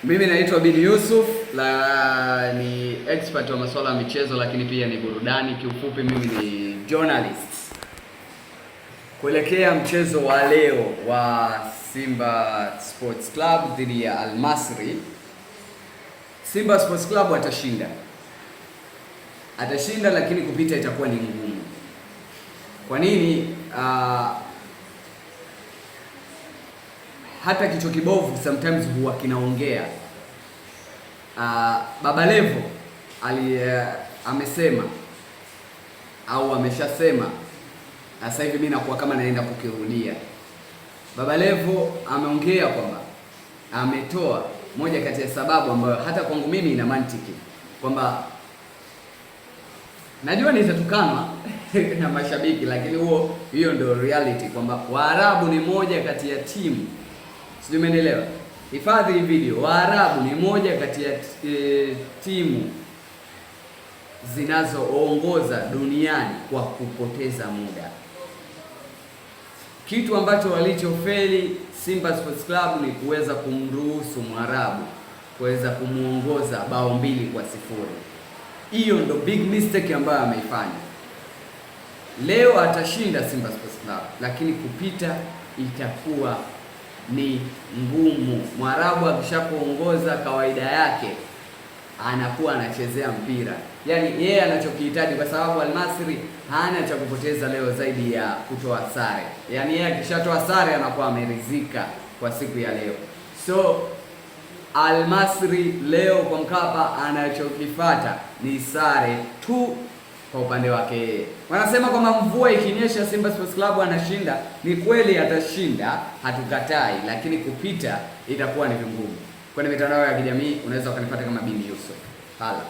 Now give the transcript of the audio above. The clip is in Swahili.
Mimi naitwa Bin Yusuf, ni expert wa masuala ya michezo lakini pia ni burudani. Kiufupi mimi ni journalist. Kuelekea mchezo wa leo wa Simba Sports Club dhidi ya Al Masry, Simba Sports Club atashinda, lakini kupita itakuwa ni ngumu. Kwa nini? Hata kichwa kibovu sometimes huwa kinaongea. Baba Levo amesema au ameshasema, sasa hivi mimi nakuwa kama naenda kukirudia. Baba Levo ameongea kwamba ametoa moja kati ya sababu ambayo hata kwangu mimi ina mantiki, kwamba najua nitatukanwa na mashabiki, lakini hiyo ndio reality, kwamba Waarabu ni moja kati ya timu, sijui umeelewa. Hifadhi hii video. Waarabu ni moja kati ya timu zinazoongoza duniani kwa kupoteza muda, kitu ambacho walichofeli Simba Sports Club ni kuweza kumruhusu Mwarabu kuweza kumuongoza bao 2-0. Hiyo ndo big mistake ambayo ameifanya. Leo atashinda Simba Sports Club, lakini kupita itakuwa ni ngumu. Mwarabu akishakuongoza, kawaida yake anakuwa anachezea mpira, yaani yeye anachokihitaji, kwa sababu Al Masry hana cha kupoteza leo zaidi ya kutoa sare. Yaani yeye akishatoa sare anakuwa ameridhika kwa siku ya leo. So Al Masry leo kwa Mkapa anachokifuata ni sare tu. Kwa upande wake wanasema kwamba mvua ikinyesha Simba Sports Club anashinda. Ni kweli atashinda, hatukatai, lakini kupita itakuwa ni vigumu. Kwenye mitandao ya kijamii unaweza ukanipata kama Bin Yusuf. Hala.